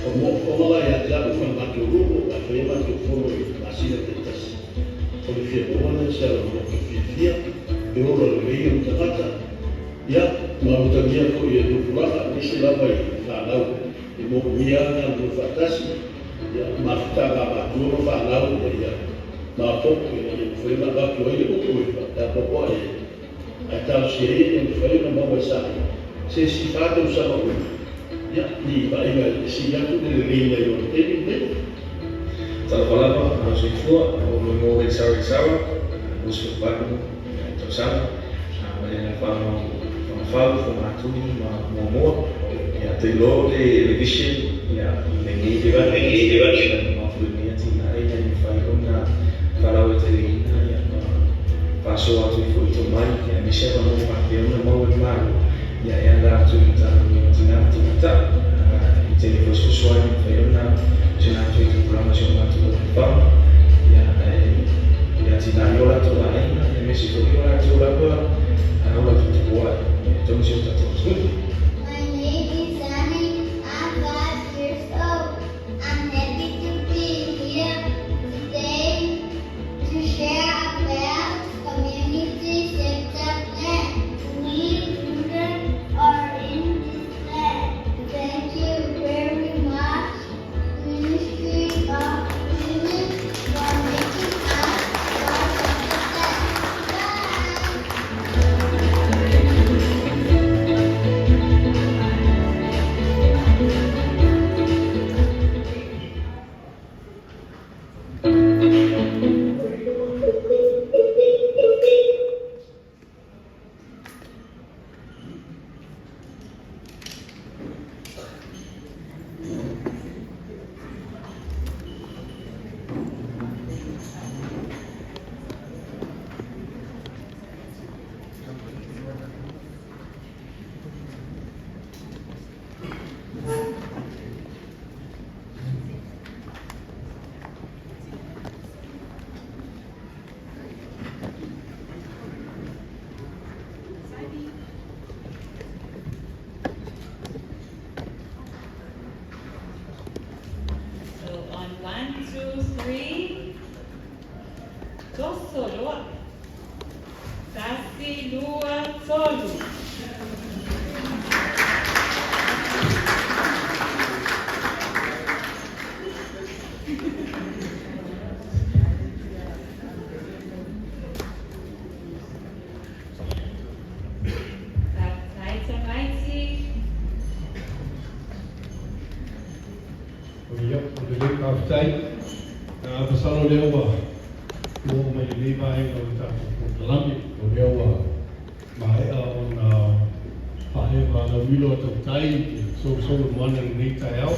O mala ya ya ko ma to rubo, a fe ma to fono a sina tetas. O le fia ona sa o ke fia, e o le rei o tata. Ya, ma o tamia ko ye do fura, ni se la vai fa lau. E mo mia na do fatasi. Ya, ma ta ba to no fa lau ya. Ma po e foi ma ba ko ye o ko fa ta po e. A ta se e foi na mo sa. Se si fa to sa o ya ni ba ina si ya tu de reina yo te ni Talapalapa, nós fua, o meu exaure o seu barco, então sabe, ele fala falo com a tudo, uma amor, e até logo ele diz, ya ninguém deva, uma família tinha aí, ele faz uma fala o tele, ya passou a tudo foi tomar, que a missa não vai ter uma mão de mar, ya anda tudo tá, jadi sesuai dengan jenah itu pulang semua itu bang ya tidak yola tu lain ya mesti tu yola tu apa awak tu buat jom siapa tu. My name is Sunny. I'm 5 years old. I'm happy to be here today to share about community sector plan. We children are in this plan. Thank you very much, Ministry of Women, for making us part of the plan. So on 1, 2, 3, dosso loa, tasi lua tolu. Iya, udah kaftai. Pasal dia apa? Mau main lima yang kita dalam itu dia apa? Mai on pakai pada wilo terkai, so mana ni tahu.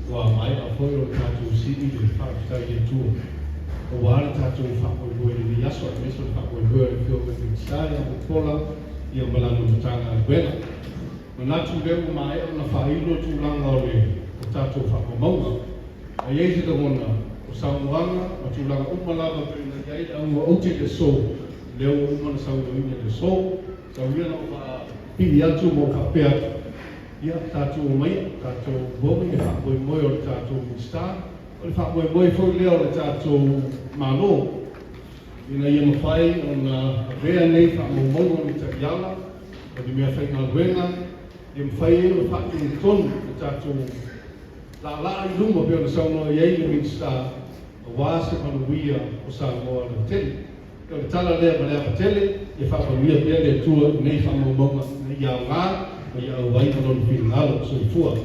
Wah mai apa yang kita sini di kaftai itu. Kawal kita fakir boleh di asal, misal fakir boleh film saya berpola yang melalui tangan bela. Menatu dia mai on failo tulang oleh. Tato whakamonga. A iei te mona, o Samoa, o tūlanga umalava pēna iei, a ua oti te sō. Leo umana sauinga te sō, sauinga o ka pili atu mo ka pēata. Ia tato o mai, tato bomi, e whakoe moe o le tato star, o le whakoe moe fōi leo le tato mano. Ina ia mawhai o na rea nei whakamonga o ni takiala, o di mea whainga luenga, ia mawhai e o whakoe tonu le tato la i luma pe ona sauna iei le minsta wā se manuia o Samoa na tele. Ka le tala lea ma lea patele, e whakanuia pia le tua nei whamaumaunga na iau ngā, o iau wai manonu whiri ngalo, so i fua.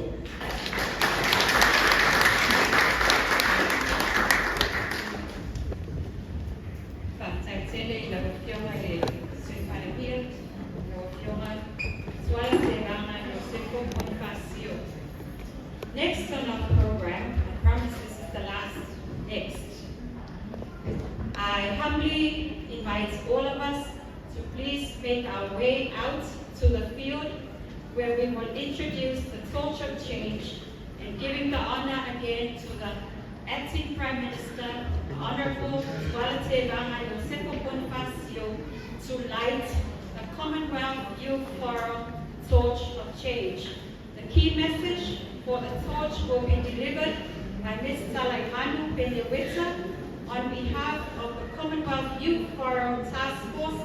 Next on our program, I promise this is the last next. I humbly invite all of us to please make our way out to the field where we will introduce the torch of change and giving the honor again to the Acting Prime Minister, Honorable Walate Ranga Yosepo Bonifacio, to light the Commonwealth Youth Forum Torch of Change. The key message for the torch will be delivered by Ms. Talaimanu Penyewita on behalf of the Commonwealth Youth Forum Task Force,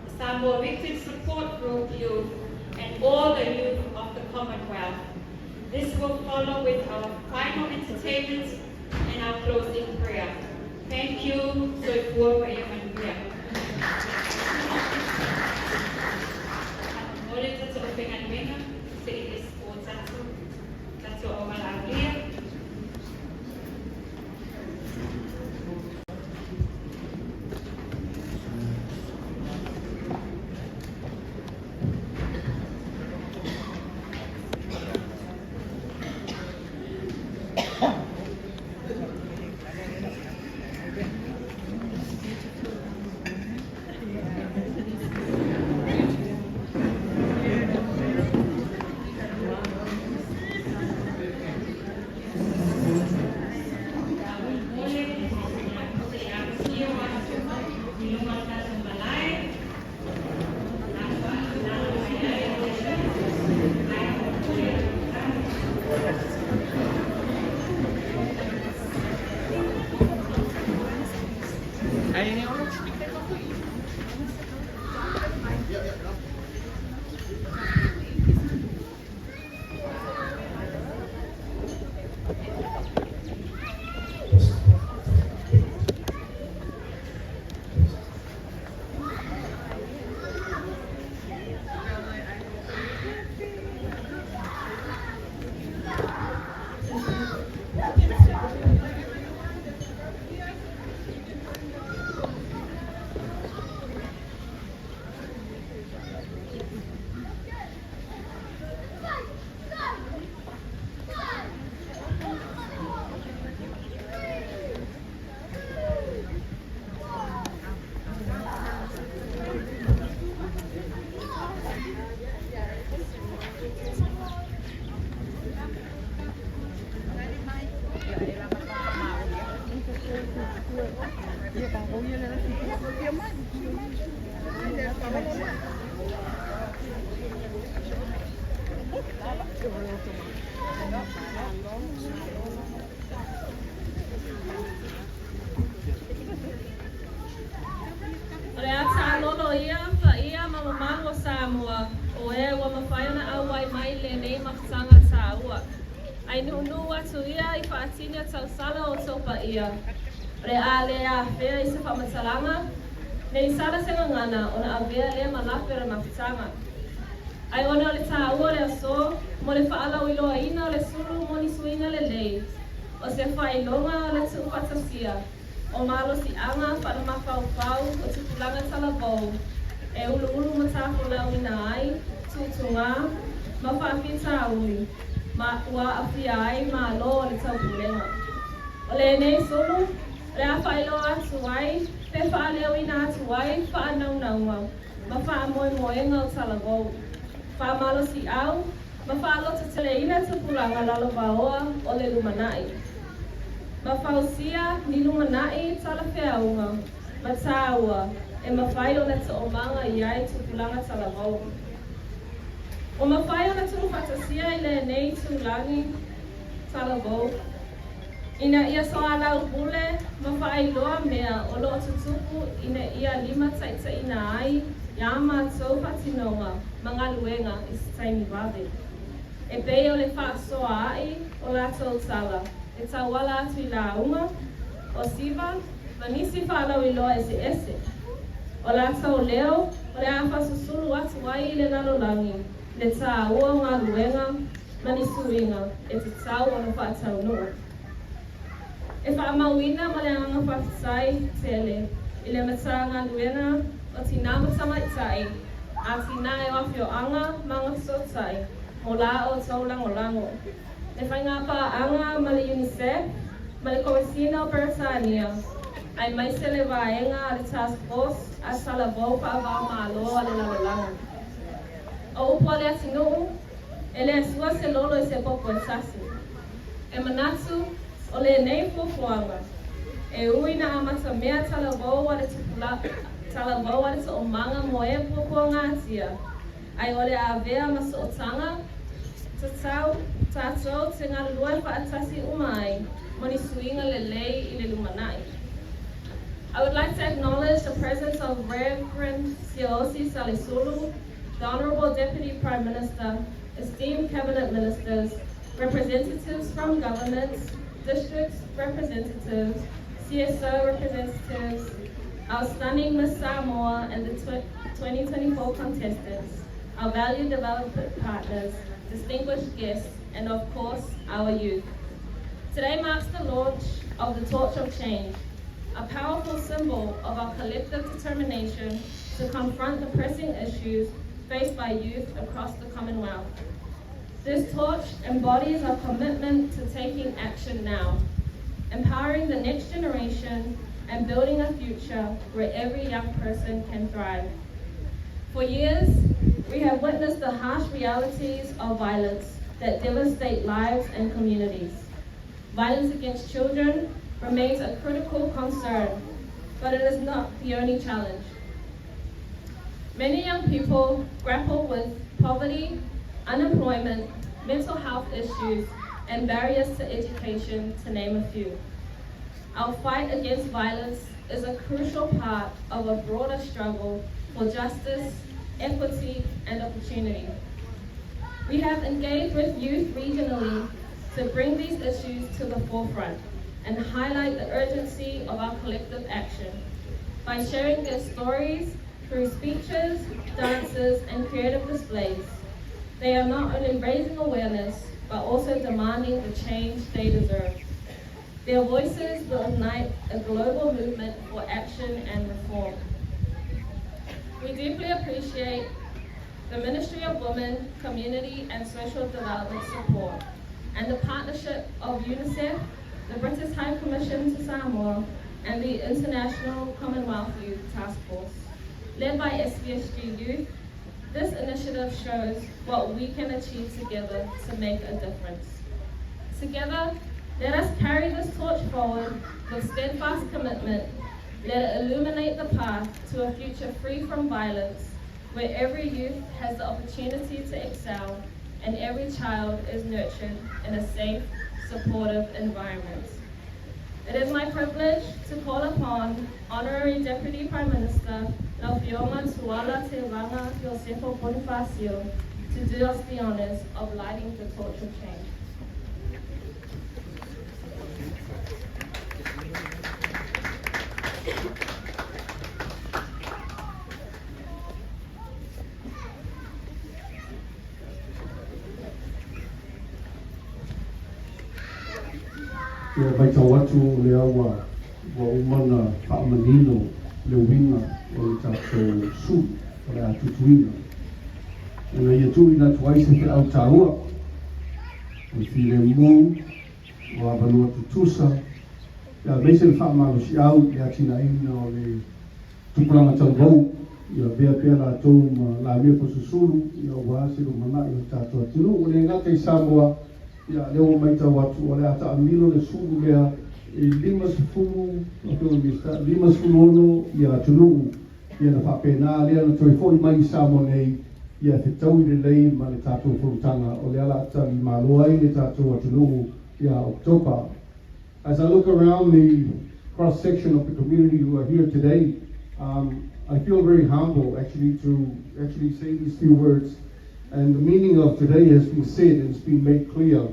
the Samoa Victim Support Group Youth, and all the youth of the Commonwealth. This will follow with our final entertainment and our closing prayer. Thank you. Soifua Payamanguya. Mole tatu opengan menga, seidis o tatu omalaglia. Samoa o e wa mawhaiona au ai mai le nei makatanga tā ua. Ai nunu atu ia I whaatinia tau sala o taupa ia. Re a le a whea I se whamatalanga, nei sala senga ngana o na awea le malapera makatanga. Ai ona le tā ua le aso, mo le whaalau I loa ina o le sulu mo ni suina le lei. O se whailonga o le tuupatasia, o malo si anga whana mawhau o tupulanga talabou. E ulu matako lau ina ai, tutunga, mawhawhi tāui, ma ua awhia ai ma lo le taupulenga. O le nei sulu, re a whailo atu ai, pe whaaleo ina atu ai, whaanaunaua, ma whaamoemoenga o talabou. Whaamalo si au, ma whaalota tele ina tupulanga lalovaoa o le lumanai. Ma whausia ni lumanai tala whiaunga, ma tāua, e mawhai o na ta omanga I ai tupulanga talabou. O mawhai o na tuupatasia I le nei tulangi talabou. Ina ia soa lau bule, mawhai loa mea o loo tutupu ina ia lima taita ina ai, yama tau patinonga, mga luenga I taimi wave. E pei o le wha soa ai o la tau tala, e tau wala atu I la uma, o siva, manisi whanau I loa ese. O la tau leo, o le a whasusulu atu ai le nalolangi, le tā ua ngā luenga, manisuinga, e te tau o na whaatau nua. E whaamauina ma le anga whawhitai tele, I le mata ngā luenga o tina matamaitai, a tina e wawhio anga manga sotai, mo la o tau langolango. E whai ngā pā anga ma le UNICEF, ma le Komisina o Peritania, ai mai se le vaenga a le task force a salavou pa avao māloa le lalolanga. O upo le atinuu, e le asua se lolo I se popo e tasi. E manatu, o le nei fuafuanga, e ui na amata mea talavou a le talavou a le to o manga mo e puapuanga atia, ai o le avea ma so otanga, tatau, tatou te ngā lua e whaatasi umai, moni suinga le lei I le lumanai. I would like to acknowledge the presence of Reverend Siosi Salisulu, the Honorable Deputy Prime Minister, esteemed cabinet ministers, representatives from governments, district representatives, CSO representatives, our stunning Miss Samoa and the 2024 contestants, our valued development partners, distinguished guests, and of course, our youth. Today marks the launch of the Torch of Change, a powerful symbol of our collective determination to confront the pressing issues faced by youth across the Commonwealth. This torch embodies our commitment to taking action now, empowering the next generation and building a future where every young person can thrive. For years, we have witnessed the harsh realities of violence that devastate lives and communities. Violence against children remains a critical concern, but it is not the only challenge. Many young people grapple with poverty, unemployment, mental health issues, and barriers to education, to name a few. Our fight against violence is a crucial part of a broader struggle for justice, equity, and opportunity. We have engaged with youth regionally to bring these issues to the forefront and highlight the urgency of our collective action. By sharing their stories through speeches, dances, and creative displays, they are not only raising awareness, but also demanding the change they deserve. Their voices will ignite a global movement for action and reform. We deeply appreciate the Ministry of Women, Community and Social Development Support, and the partnership of UNICEF, the British High Commission to Samoa, and the International Commonwealth Youth Task Force. Led by SVSG Youth, this initiative shows what we can achieve together to make a difference. Together, let us carry this torch forward with steadfast commitment. Let it illuminate the path to a future free from violence, where every youth has the opportunity to excel and every child is nurtured in a safe, supportive environment. It is my privilege to call upon Honorary Deputy Prime Minister Laufioma Tuala Te Wanga Josefo Bonifacio to do us the honors of lighting the torch of change. Ia mai tau atu le aua wa umana whaamanino le winga o le tātou su o le atutuina. Ina ia tui na tuai se te au tāua o while mou o avalua tutusa. Ia meise le whaamalo si au le atina ina o le tupulanga tau vau. Ia bea pia la tau ma la mea po susulu. Ia wā se lo mana i o tātou atinu. O le ngata I Samoa. Ia leo mai tau atu o le ata amilo le sulu lea e lima sifunu ono ia tunu ia na whapena lea na toi fōi mai Samoa nei ia te tau I le lei ma le tātou whurutanga o le ala ata I maloa I le tātou atunu ia October. As I look around the cross-section of the community who are here today, I feel very humble actually to say these few words. And the meaning of today has been said and it's been made clear.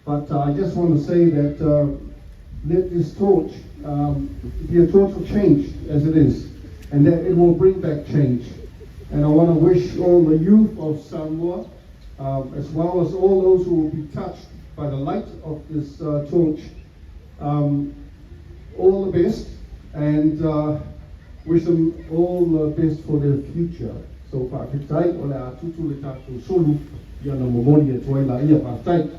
But I just want to say that let this torch be a torch of change as it is, and that it will bring back change. And I want to wish all the youth of Samoa, as well as all those who will be touched by the light of this torch, all the best, and wish them all the best for their future. So, Pakitai, ole a tutu le tātou solu, ia na momori e toila ia Pakitai.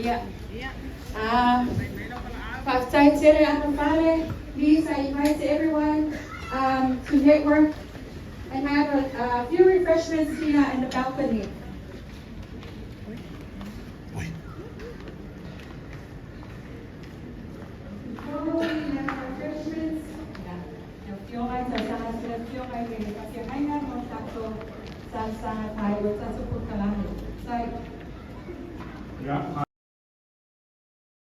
Yeah. Please, I invite everyone to network and have a few refreshments here in the balcony. Ya,